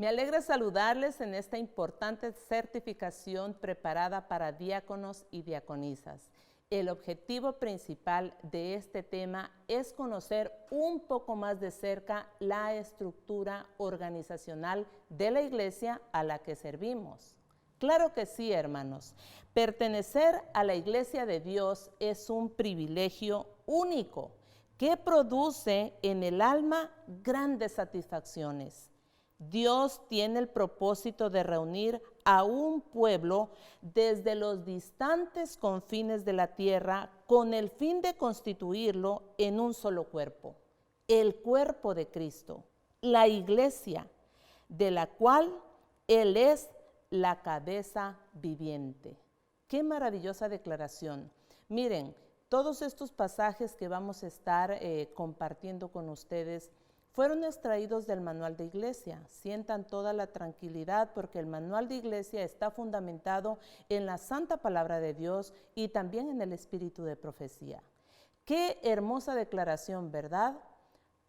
alegra saludarles en esta importante certificación preparada para diáconos y diaconisas. El objetivo principal de este tema es conocer un poco más de cerca la estructura organizacional de la iglesia a la que servimos. Claro que sí, hermanos. Pertenecer a la iglesia de Dios es un privilegio único que produce en el alma grandes satisfacciones. Dios tiene el propósito de reunir a un pueblo desde los distantes confines de la tierra con el fin de constituirlo en un solo cuerpo, el cuerpo de Cristo, la iglesia, de la cual Él es la cabeza viviente. Qué maravillosa declaración. Miren, todos estos pasajes que vamos a estar compartiendo con ustedes fueron extraídos del manual de iglesia. Sientan toda la tranquilidad porque el manual de iglesia está fundamentado en la santa palabra de Dios y también en el espíritu de profecía. Qué hermosa declaración, ¿verdad?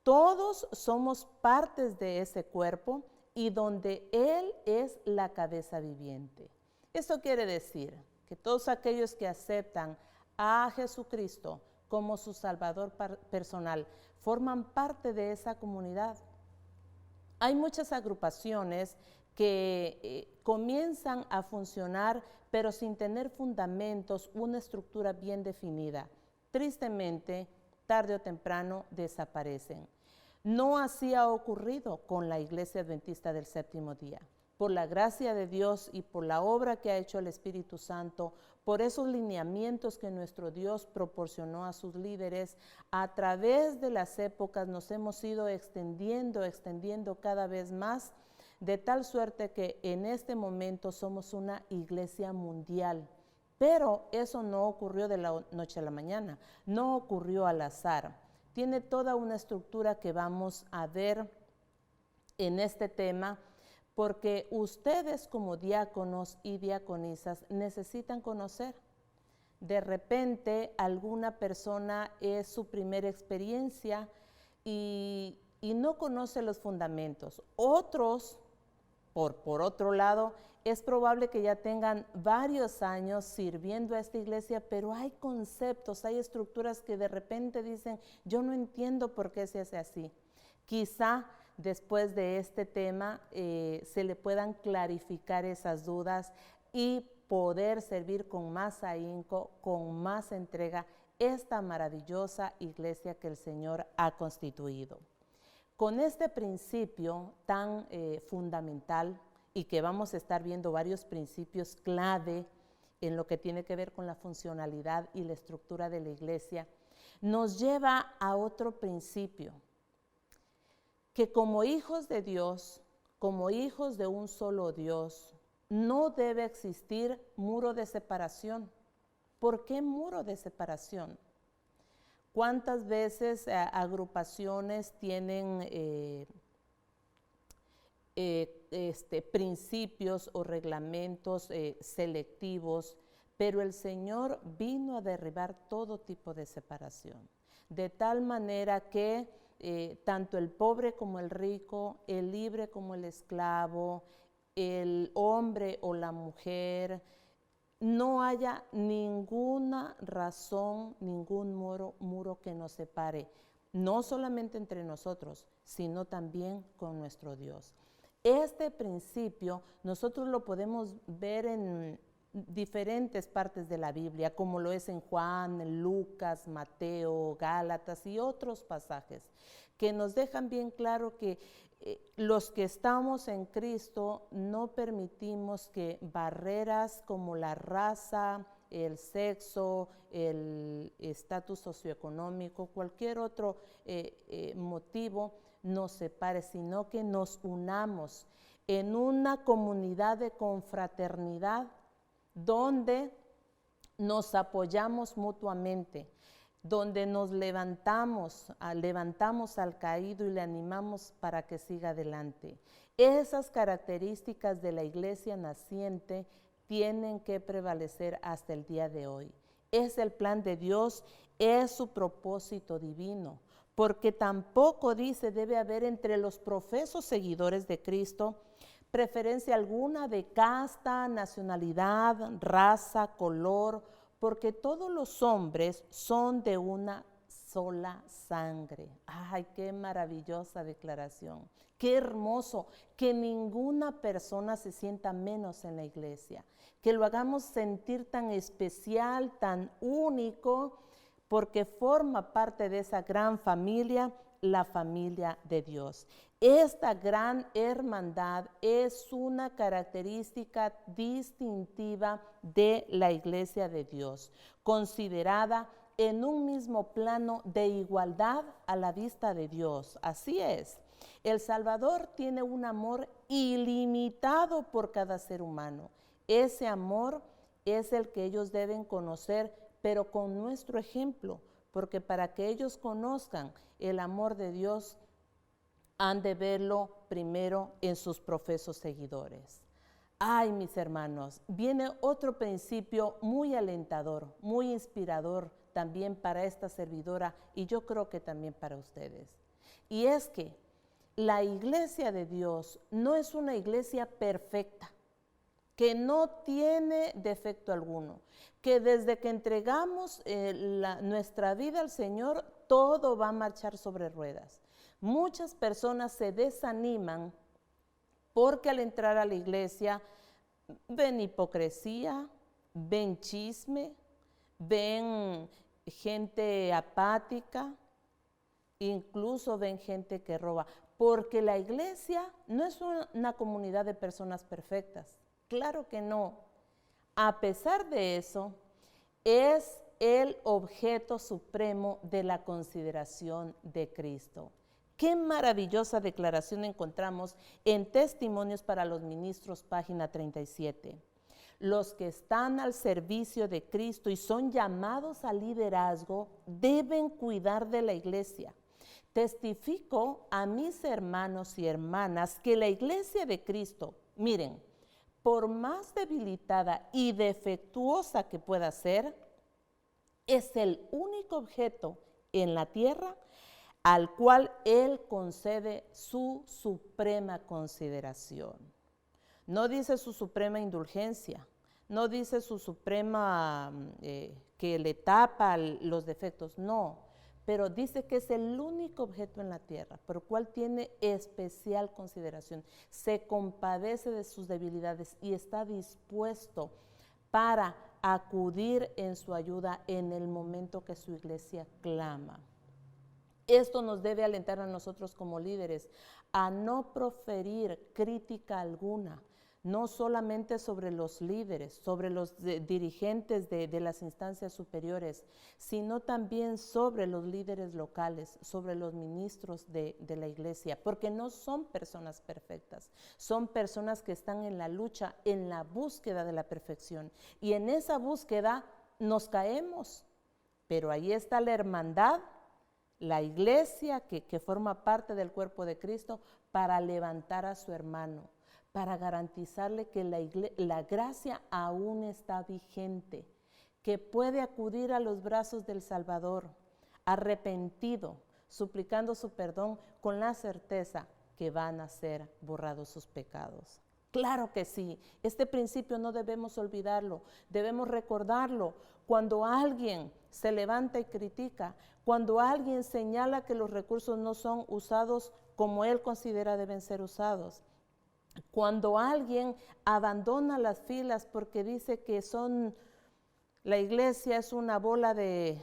Todos somos partes de ese cuerpo y donde Él es la cabeza viviente. Esto quiere decir que todos aquellos que aceptan a Jesucristo como su Salvador personal forman parte de esa comunidad. Hay muchas agrupaciones que comienzan a funcionar pero sin tener fundamentos, una estructura bien definida. Tristemente, tarde o temprano desaparecen. No así ha ocurrido con la Iglesia Adventista del Séptimo Día. Por la gracia de Dios y por la obra que ha hecho el Espíritu Santo, por esos lineamientos que nuestro Dios proporcionó a sus líderes, a través de las épocas nos hemos ido extendiendo cada vez más, de tal suerte que en este momento somos una iglesia mundial. Pero eso no ocurrió de la noche a la mañana, no ocurrió al azar. Tiene toda una estructura que vamos a ver en este tema, porque ustedes como diáconos y diaconisas necesitan conocer. De repente alguna persona es su primera experiencia y no conoce los fundamentos. Otros, por otro lado, es probable que ya tengan varios años sirviendo a esta iglesia, pero hay conceptos, hay estructuras que de repente dicen, yo no entiendo por qué se hace así. Quizá después de este tema se le puedan clarificar esas dudas y poder servir con más ahínco, con más entrega, esta maravillosa iglesia que el Señor ha constituido. Con este principio tan fundamental y que vamos a estar viendo varios principios clave en lo que tiene que ver con la funcionalidad y la estructura de la iglesia, nos lleva a otro principio, que como hijos de Dios, como hijos de un solo Dios, no debe existir muro de separación. ¿Por qué muro de separación? ¿Cuántas veces agrupaciones tienen principios o reglamentos selectivos, pero el Señor vino a derribar todo tipo de separación, de tal manera que tanto el pobre como el rico, el libre como el esclavo, el hombre o la mujer, no haya ninguna razón, ningún muro que nos separe, no solamente entre nosotros, sino también con nuestro Dios. Este principio nosotros lo podemos ver en diferentes partes de la Biblia, como lo es en Juan, Lucas, Mateo, Gálatas y otros pasajes, que nos dejan bien claro que los que estamos en Cristo no permitimos que barreras como la raza, el sexo, el estatus socioeconómico, cualquier otro motivo nos separe, sino que nos unamos en una comunidad de confraternidad donde nos apoyamos mutuamente, donde nos levantamos al caído y le animamos para que siga adelante. Esas características de la iglesia naciente tienen que prevalecer hasta el día de hoy. Es el plan de Dios, es su propósito divino. porque tampoco dice debe haber entre los profesos seguidores de Cristo preferencia alguna de casta, nacionalidad, raza, color, porque todos los hombres son de una sola sangre. ¡Ay, qué maravillosa declaración! ¡Qué hermoso! Que ninguna persona se sienta menos en la iglesia, que lo hagamos sentir tan especial, tan único, porque forma parte de esa gran familia, la familia de Dios. Esta gran hermandad es una característica distintiva de la Iglesia de Dios, considerada en un mismo plano de igualdad a la vista de Dios. Así es. El Salvador tiene un amor ilimitado por cada ser humano. Ese amor es el que ellos deben conocer, pero con nuestro ejemplo, porque para que ellos conozcan el amor de Dios, han de verlo primero en sus profesos seguidores. Ay, mis hermanos, viene otro principio muy alentador, muy inspirador también para esta servidora y yo creo que también para ustedes. Y es que la iglesia de Dios no es una iglesia perfecta, que no tiene defecto alguno, que desde que entregamos nuestra vida al Señor, todo va a marchar sobre ruedas. Muchas personas se desaniman porque al entrar a la iglesia ven hipocresía, ven chisme, ven gente apática, incluso ven gente que roba, porque la iglesia no es una comunidad de personas perfectas. Claro que no. A pesar de eso, es el objeto supremo de la consideración de Cristo. Qué maravillosa declaración encontramos en Testimonios para los Ministros, página 37. Los que están al servicio de Cristo y son llamados al liderazgo deben cuidar de la iglesia. Testifico a mis hermanos y hermanas que la iglesia de Cristo, miren, por más debilitada y defectuosa que pueda ser, es el único objeto en la tierra al cual Él concede su suprema consideración. No dice su suprema indulgencia, no dice su suprema que le tapa los defectos, no, pero dice que es el único objeto en la tierra por el cual tiene especial consideración, se compadece de sus debilidades y está dispuesto para acudir en su ayuda en el momento que su iglesia clama. Esto nos debe alentar a nosotros como líderes a no proferir crítica alguna, no solamente sobre los líderes, sobre los dirigentes de las instancias superiores, sino también sobre los líderes locales, sobre los ministros de la iglesia, porque no son personas perfectas, son personas que están en la lucha, en la búsqueda de la perfección, y en esa búsqueda nos caemos, pero ahí está la hermandad, la iglesia que forma parte del cuerpo de Cristo para levantar a su hermano, para garantizarle que la gracia aún está vigente, que puede acudir a los brazos del Salvador, arrepentido, suplicando su perdón con la certeza que van a ser borrados sus pecados. Claro que sí, este principio no debemos olvidarlo, debemos recordarlo. Cuando alguien se levanta y critica, cuando alguien señala que los recursos no son usados como él considera deben ser usados, cuando alguien abandona las filas porque dice que la iglesia es una bola de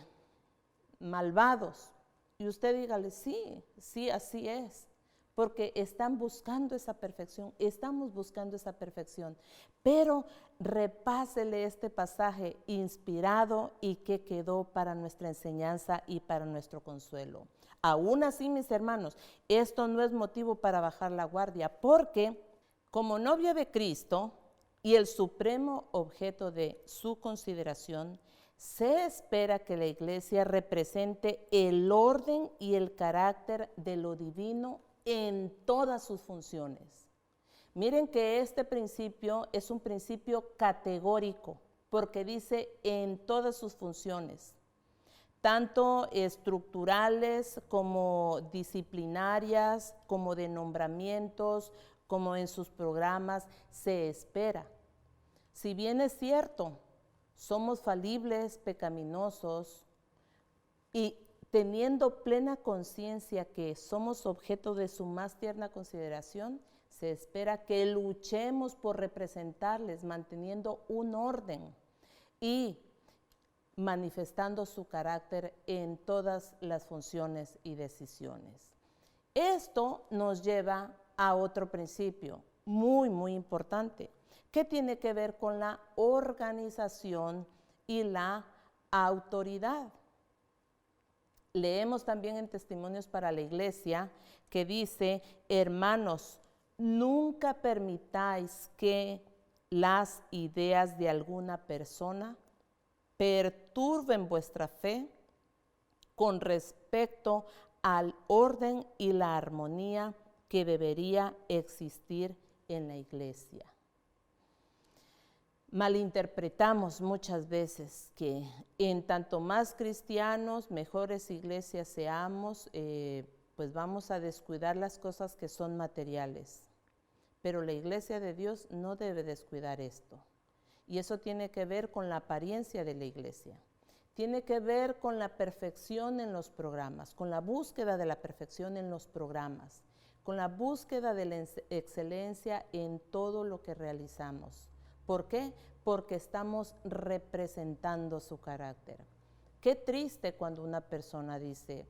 malvados, y usted dígale, sí, así es, porque están buscando esa perfección, estamos buscando esa perfección, pero repásele este pasaje inspirado y que quedó para nuestra enseñanza y para nuestro consuelo. Aún así, mis hermanos, esto no es motivo para bajar la guardia, porque como novia de Cristo y el supremo objeto de su consideración, se espera que la iglesia represente el orden y el carácter de lo divino en todas sus funciones. Miren que este principio es un principio categórico, porque dice en todas sus funciones. tanto estructurales como disciplinarias, como de nombramientos, como en sus programas, se espera. Si bien es cierto, somos falibles, pecaminosos, y teniendo plena conciencia que somos objeto de su más tierna consideración, se espera que luchemos por representarles, manteniendo un orden y manifestando su carácter en todas las funciones y decisiones. Esto nos lleva a otro principio muy importante, que tiene que ver con la organización y la autoridad. Leemos también en Testimonios para la Iglesia que dice: hermanos, nunca permitáis que las ideas de alguna persona perturben vuestra fe con respecto al orden y la armonía que debería existir en la iglesia. Malinterpretamos muchas veces que en tanto más cristianos, mejores iglesias seamos, pues vamos a descuidar las cosas que son materiales. Pero la iglesia de Dios no debe descuidar esto. Y eso tiene que ver con la apariencia de la iglesia. Tiene que ver con la perfección en los programas, con la búsqueda de la perfección en los programas, con la búsqueda de la excelencia en todo lo que realizamos. ¿Por qué? Porque estamos representando su carácter. Qué triste cuando una persona dice: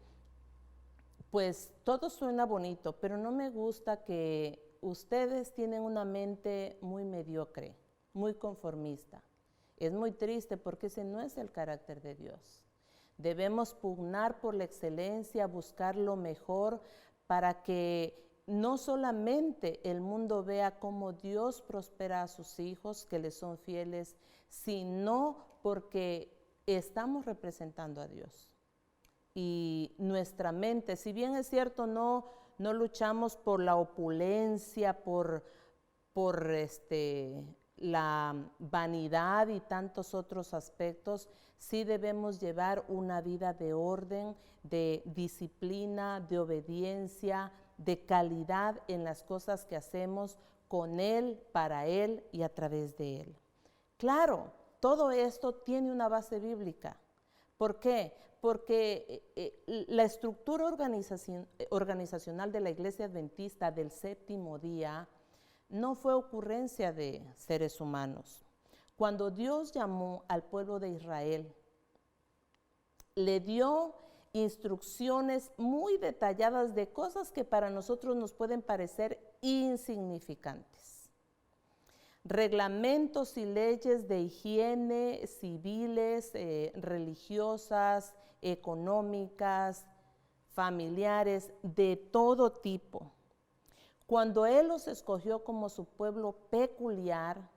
pues todo suena bonito, pero no me gusta que ustedes tienen una mente muy mediocre, muy conformista. Es muy triste porque ese no es el carácter de Dios. Debemos pugnar por la excelencia, buscar lo mejor para que no solamente el mundo vea cómo Dios prospera a sus hijos, que les son fieles, sino porque estamos representando a Dios. Y nuestra mente, si bien es cierto, no luchamos por la opulencia, por la vanidad y tantos otros aspectos, sí debemos llevar una vida de orden, de disciplina, de obediencia, de calidad en las cosas que hacemos con Él, para Él y a través de Él. Claro, todo esto tiene una base bíblica. ¿Por qué? Porque la estructura organizacional de la Iglesia Adventista del Séptimo Día no fue ocurrencia de seres humanos. Cuando Dios llamó al pueblo de Israel, le dio instrucciones muy detalladas de cosas que para nosotros nos pueden parecer insignificantes. Reglamentos y leyes de higiene civiles, religiosas, económicas, familiares, de todo tipo. Cuando Él los escogió como su pueblo peculiar,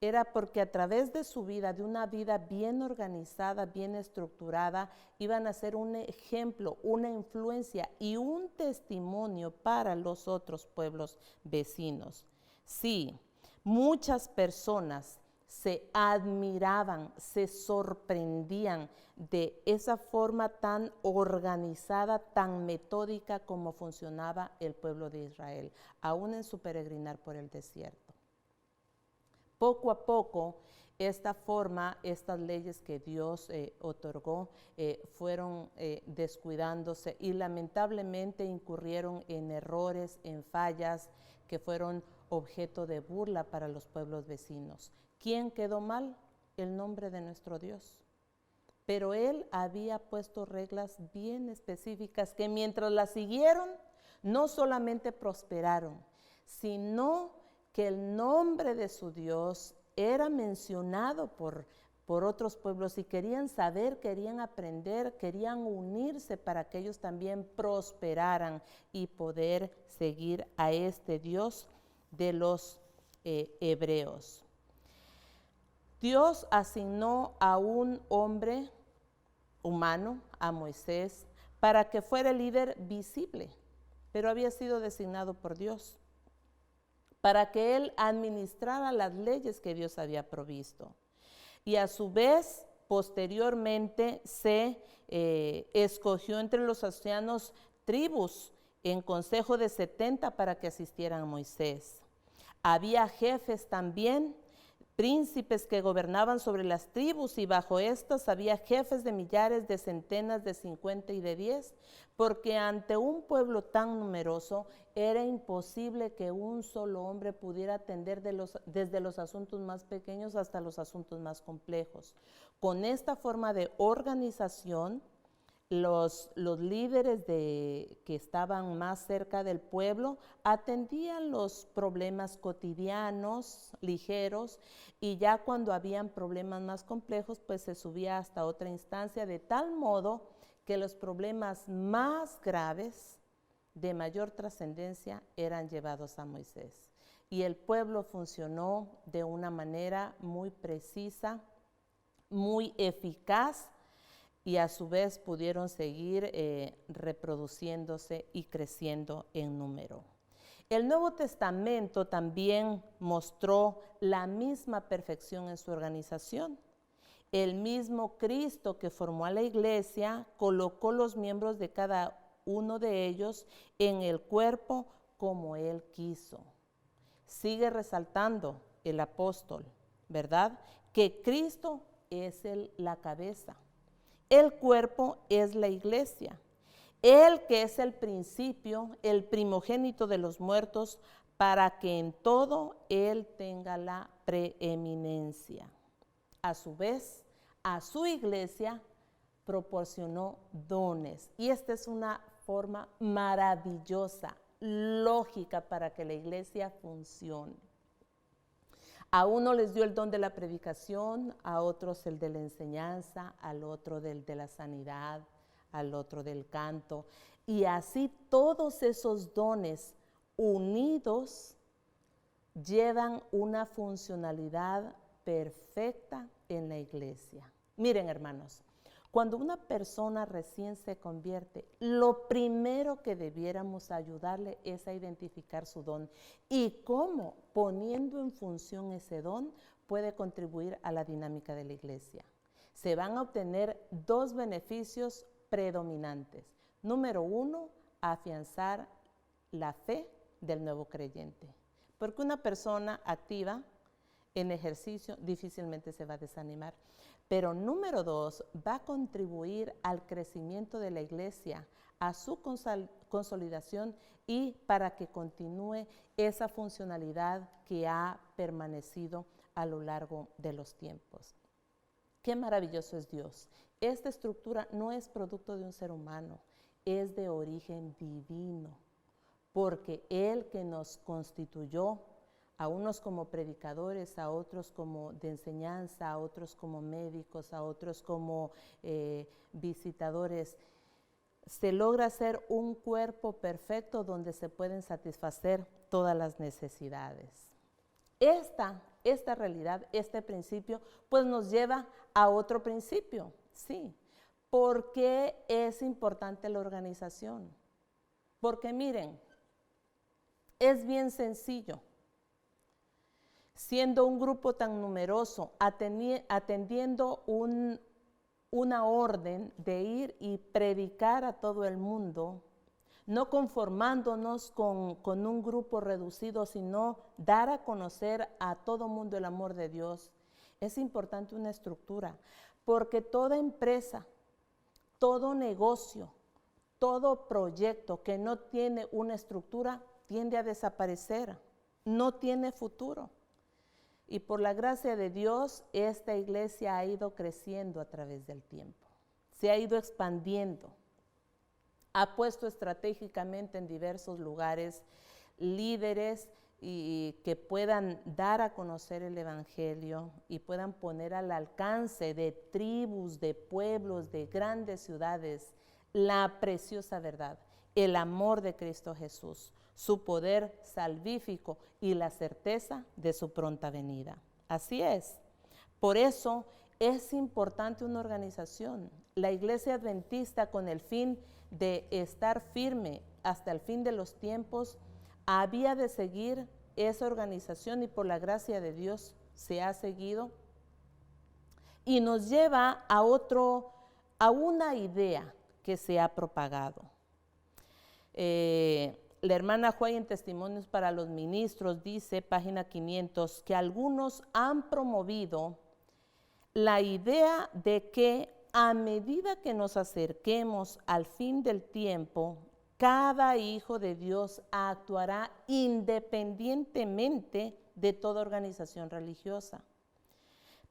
era porque a través de su vida, de una vida bien organizada, bien estructurada, iban a ser un ejemplo, una influencia y un testimonio para los otros pueblos vecinos. Sí, muchas personas se admiraban, se sorprendían de esa forma tan organizada, tan metódica como funcionaba el pueblo de Israel, aún en su peregrinar por el desierto. Poco a poco, esta forma, estas leyes que Dios otorgó fueron descuidándose y lamentablemente incurrieron en errores, en fallas que fueron objeto de burla para los pueblos vecinos. ¿Quién quedó mal? El nombre de nuestro Dios. Pero Él había puesto reglas bien específicas que mientras las siguieron, no solamente prosperaron, sino que el nombre de su Dios era mencionado por otros pueblos y querían saber, querían aprender, querían unirse para que ellos también prosperaran y poder seguir a este Dios de los hebreos. Dios asignó a un hombre humano, a Moisés, para que fuera el líder visible, pero había sido designado por Dios, para que él administrara las leyes que Dios había provisto. Y a su vez, posteriormente se escogió entre los ancianos tribus en consejo de 70 para que asistieran a Moisés. Había jefes también, príncipes que gobernaban sobre las tribus, y bajo estos había jefes de millares, de centenas, de 50 y de 10, porque ante un pueblo tan numeroso era imposible que un solo hombre pudiera atender desde los asuntos más pequeños hasta los asuntos más complejos. Con esta forma de organización, los líderes que estaban más cerca del pueblo atendían los problemas cotidianos, ligeros, y ya cuando habían problemas más complejos, pues se subía hasta otra instancia, de tal modo que los problemas más graves, de mayor trascendencia, eran llevados a Moisés. Y el pueblo funcionó de una manera muy precisa, muy eficaz, y a su vez pudieron seguir reproduciéndose y creciendo en número. El Nuevo Testamento también mostró la misma perfección en su organización. El mismo Cristo que formó a la iglesia colocó los miembros de cada uno de ellos en el cuerpo como Él quiso. Sigue resaltando el apóstol, ¿verdad?, que Cristo es la cabeza. El cuerpo es la iglesia. Él que es el principio, el primogénito de los muertos, para que en todo Él tenga la preeminencia. A su vez, a su iglesia proporcionó dones. Y esta es una forma maravillosa, lógica, para que la iglesia funcione. A uno les dio el don de la predicación, a otros el de la enseñanza, al otro del de la sanidad, al otro del canto. Y así todos esos dones unidos llevan una funcionalidad perfecta en la iglesia. Miren, hermanos, cuando una persona recién se convierte, lo primero que debiéramos ayudarle es a identificar su don y cómo, poniendo en función ese don, puede contribuir a la dinámica de la iglesia. Se van a obtener dos beneficios predominantes. Número uno, afianzar la fe del nuevo creyente, porque una persona activa en ejercicio difícilmente se va a desanimar. Pero número dos, va a contribuir al crecimiento de la iglesia, a su consolidación y para que continúe esa funcionalidad que ha permanecido a lo largo de los tiempos. Qué maravilloso es Dios. Esta estructura no es producto de un ser humano, es de origen divino, porque Él que nos constituyó, a unos como predicadores, a otros como de enseñanza, a otros como médicos, a otros como visitadores, se logra hacer un cuerpo perfecto donde se pueden satisfacer todas las necesidades. Esta realidad, este principio, pues nos lleva a otro principio, sí. ¿Por qué es importante la organización? Porque miren, es bien sencillo. Siendo un grupo tan numeroso, atendiendo una orden de ir y predicar a todo el mundo, no conformándonos con un grupo reducido, sino dar a conocer a todo mundo el amor de Dios. Es importante una estructura, porque toda empresa, todo negocio, todo proyecto que no tiene una estructura tiende a desaparecer, no tiene futuro. Y por la gracia de Dios, esta iglesia ha ido creciendo a través del tiempo, se ha ido expandiendo, ha puesto estratégicamente en diversos lugares líderes y que puedan dar a conocer el evangelio y puedan poner al alcance de tribus, de pueblos, de grandes ciudades, la preciosa verdad, el amor de Cristo Jesús, su poder salvífico y la certeza de su pronta venida. Así es. Por eso es importante una organización. La Iglesia Adventista, con el fin de estar firme hasta el fin de los tiempos, había de seguir esa organización y por la gracia de Dios se ha seguido. y nos lleva a una idea que se ha propagado. La hermana Juay en Testimonios para los Ministros dice, página 500, que algunos han promovido la idea de que a medida que nos acerquemos al fin del tiempo, cada hijo de Dios actuará independientemente de toda organización religiosa.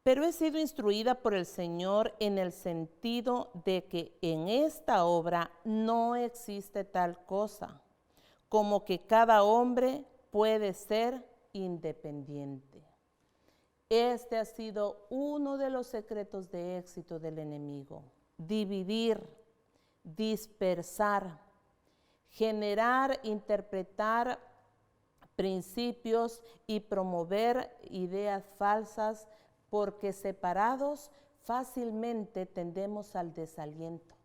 Pero he sido instruida por el Señor en el sentido de que en esta obra no existe tal cosa, como que cada hombre puede ser independiente. Este ha sido uno de los secretos de éxito del enemigo: dividir, dispersar, generar, interpretar principios y promover ideas falsas, porque separados fácilmente tendemos al desaliento.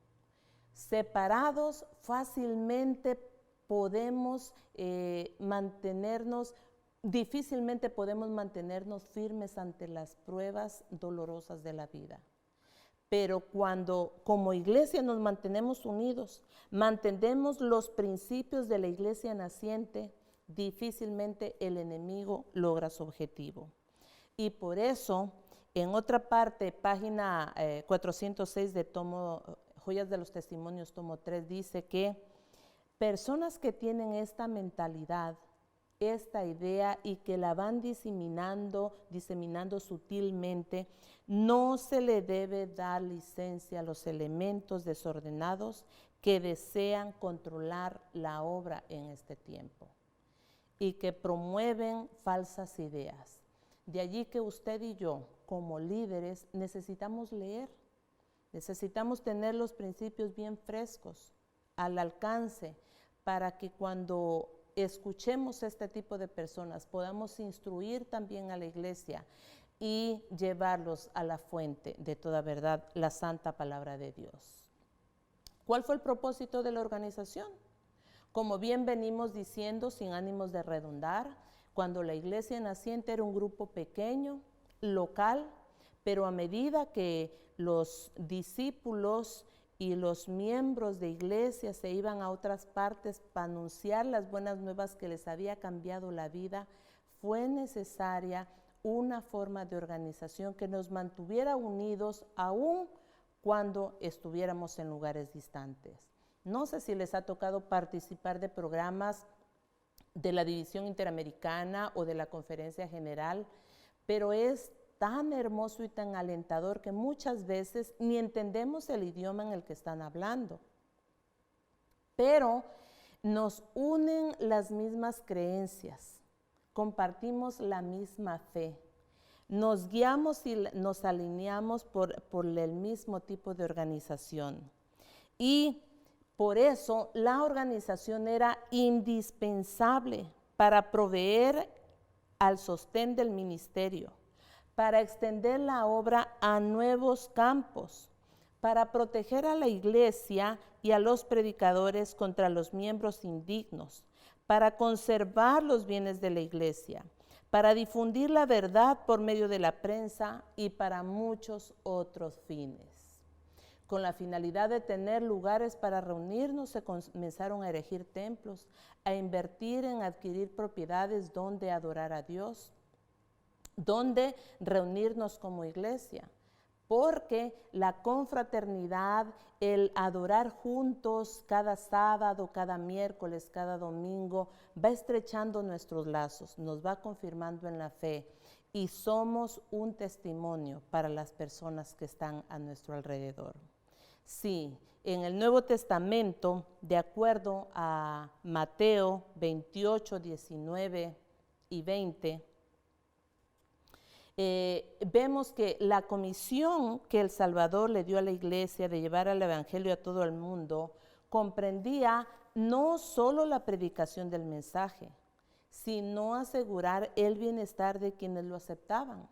Separados fácilmente podemos difícilmente podemos mantenernos firmes ante las pruebas dolorosas de la vida. Pero cuando como iglesia nos mantenemos unidos, mantenemos los principios de la iglesia naciente, difícilmente el enemigo logra su objetivo. Y por eso, en otra parte, página 406 de Joyas de los Testimonios, tomo 3, dice que personas que tienen esta mentalidad, esta idea y que la van diseminando sutilmente, no se le debe dar licencia a los elementos desordenados que desean controlar la obra en este tiempo y que promueven falsas ideas. De allí que usted y yo, como líderes, necesitamos leer, necesitamos tener los principios bien frescos, al alcance, para que cuando escuchemos este tipo de personas podamos instruir también a la iglesia y llevarlos a la fuente de toda verdad, la santa palabra de Dios. ¿Cuál fue el propósito de la organización? Como bien venimos diciendo, sin ánimos de redundar, cuando la iglesia naciente era un grupo pequeño, local, pero a medida que los discípulos y los miembros de iglesia se iban a otras partes para anunciar las buenas nuevas que les había cambiado la vida, fue necesaria una forma de organización que nos mantuviera unidos aún cuando estuviéramos en lugares distantes. No sé si les ha tocado participar de programas de la División Interamericana o de la Conferencia General, pero es tan hermoso y tan alentador que muchas veces ni entendemos el idioma en el que están hablando. Pero nos unen las mismas creencias, compartimos la misma fe, nos guiamos y nos alineamos por el mismo tipo de organización. Y por eso la organización era indispensable para proveer al sostén del ministerio, para extender la obra a nuevos campos, para proteger a la iglesia y a los predicadores contra los miembros indignos, para conservar los bienes de la iglesia, para difundir la verdad por medio de la prensa y para muchos otros fines. Con la finalidad de tener lugares para reunirnos, se comenzaron a erigir templos, a invertir en adquirir propiedades donde adorar a Dios, donde reunirnos como iglesia, porque la confraternidad, el adorar juntos cada sábado, cada miércoles, cada domingo, va estrechando nuestros lazos, nos va confirmando en la fe y somos un testimonio para las personas que están a nuestro alrededor. Sí, en el Nuevo Testamento, de acuerdo a Mateo 28, 19 y 20, vemos que la comisión que el Salvador le dio a la iglesia de llevar el evangelio a todo el mundo comprendía no solo la predicación del mensaje, sino asegurar el bienestar de quienes lo aceptaban.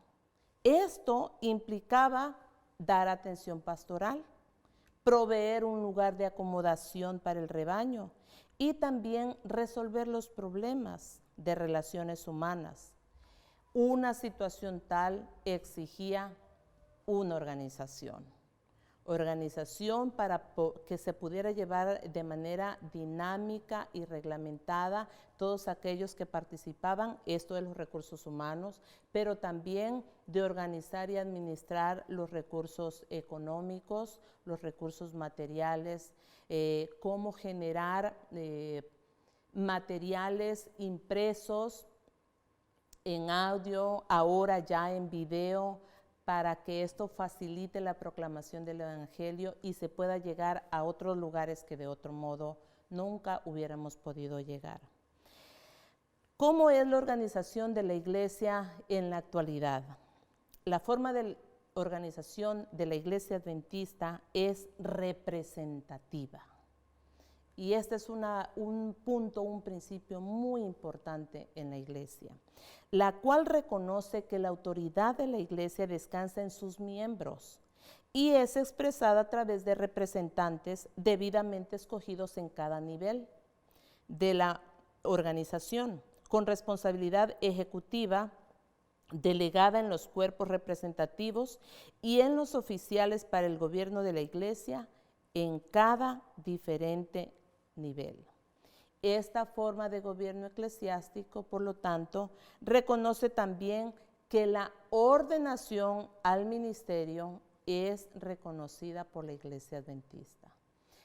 Esto implicaba dar atención pastoral, proveer un lugar de acomodación para el rebaño y también resolver los problemas de relaciones humanas. Una situación tal exigía una organización para que se pudiera llevar de manera dinámica y reglamentada todos aquellos que participaban, esto de los recursos humanos, pero también de organizar y administrar los recursos económicos, los recursos materiales, cómo generar materiales impresos en audio, ahora ya en video, para que esto facilite la proclamación del Evangelio y se pueda llegar a otros lugares que de otro modo nunca hubiéramos podido llegar. ¿Cómo es la organización de la Iglesia en la actualidad? La forma de organización de la Iglesia Adventista es representativa. Y este es un principio muy importante en la Iglesia, la cual reconoce que la autoridad de la Iglesia descansa en sus miembros y es expresada a través de representantes debidamente escogidos en cada nivel de la organización, con responsabilidad ejecutiva delegada en los cuerpos representativos y en los oficiales para el gobierno de la Iglesia en cada diferente nivel. Esta forma de gobierno eclesiástico, por lo tanto, reconoce también que la ordenación al ministerio es reconocida por la Iglesia Adventista.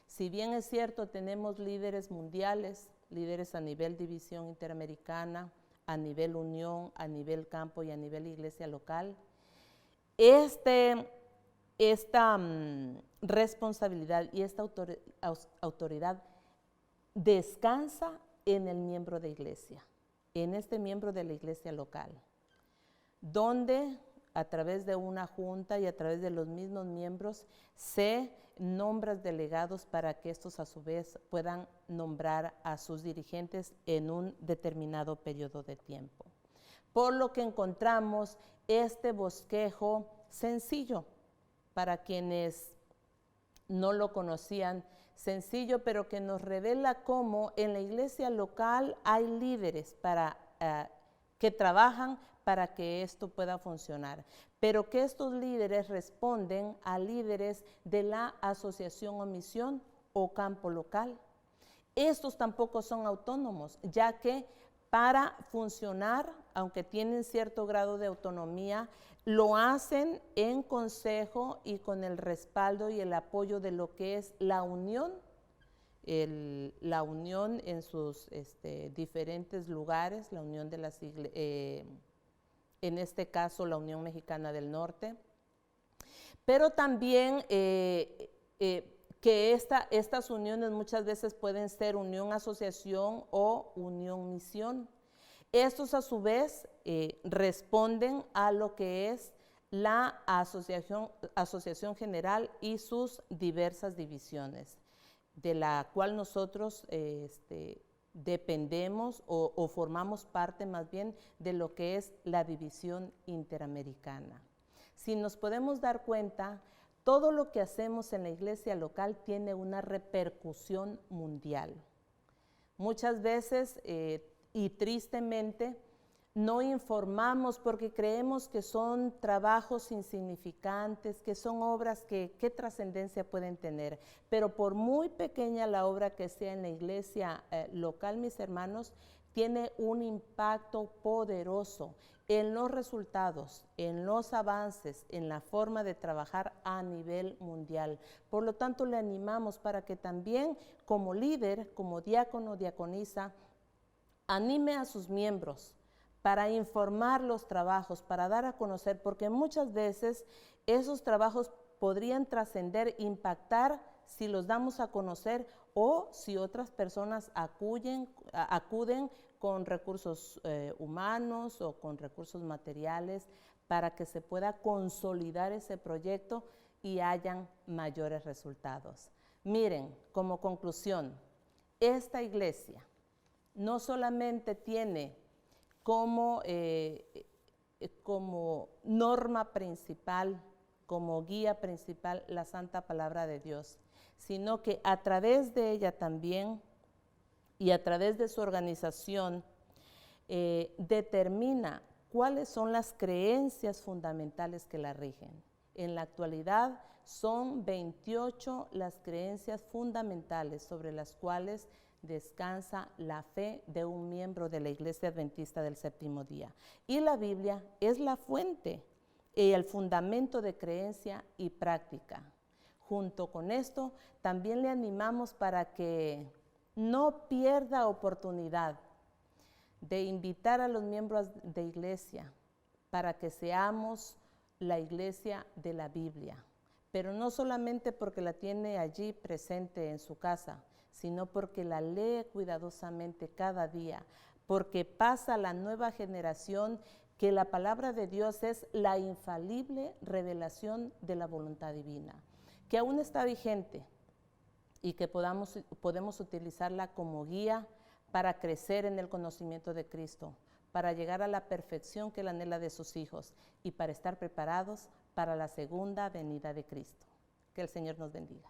Si bien es cierto, tenemos líderes mundiales, líderes a nivel división interamericana, a nivel unión, a nivel campo y a nivel iglesia local, esta responsabilidad y esta autoridad descansa en el miembro de iglesia, en este miembro de la iglesia local, donde a través de una junta y a través de los mismos miembros se nombran delegados para que estos a su vez puedan nombrar a sus dirigentes en un determinado periodo de tiempo. Por lo que encontramos este bosquejo sencillo para quienes no lo conocían, sencillo, pero que nos revela cómo en la iglesia local hay líderes que trabajan para que esto pueda funcionar, pero que estos líderes responden a líderes de la asociación o misión o campo local. Estos tampoco son autónomos, ya que para funcionar, aunque tienen cierto grado de autonomía, lo hacen en consejo y con el respaldo y el apoyo de lo que es la unión, en sus diferentes lugares, la unión de las iglesias, en este caso la Unión Mexicana del Norte, pero también que estas uniones muchas veces pueden ser unión asociación o unión misión. Estos a su vez responden a lo que es la asociación general y sus diversas divisiones, de la cual nosotros dependemos o formamos parte más bien de lo que es la división interamericana. Si nos podemos dar cuenta, todo lo que hacemos en la iglesia local tiene una repercusión mundial. Muchas veces y tristemente no informamos porque creemos que son trabajos insignificantes, que son obras que qué trascendencia pueden tener, pero por muy pequeña la obra que sea en la iglesia local, mis hermanos, tiene un impacto poderoso en los resultados, en los avances, en la forma de trabajar a nivel mundial. Por lo tanto, le animamos para que también como líder, como diácono, diaconisa, anime a sus miembros para informar los trabajos, para dar a conocer, porque muchas veces esos trabajos podrían trascender, impactar si los damos a conocer o si otras personas acuden con recursos humanos o con recursos materiales para que se pueda consolidar ese proyecto y hayan mayores resultados. Miren, como conclusión, esta iglesia no solamente tiene como norma principal, como guía principal, la Santa Palabra de Dios, sino que a través de ella también y a través de su organización determina cuáles son las creencias fundamentales que la rigen. En la actualidad son 28 las creencias fundamentales sobre las cuales descansa la fe de un miembro de la Iglesia Adventista del Séptimo Día. Y la Biblia es la fuente y el fundamento de creencia y práctica. Junto con esto, también le animamos para que no pierda oportunidad de invitar a los miembros de iglesia para que seamos la iglesia de la Biblia, pero no solamente porque la tiene allí presente en su casa, sino porque la lee cuidadosamente cada día, porque pasa a la nueva generación que la palabra de Dios es la infalible revelación de la voluntad divina, que aún está vigente y que podemos utilizarla como guía para crecer en el conocimiento de Cristo, para llegar a la perfección que Él anhela de sus hijos y para estar preparados para la segunda venida de Cristo. Que el Señor nos bendiga.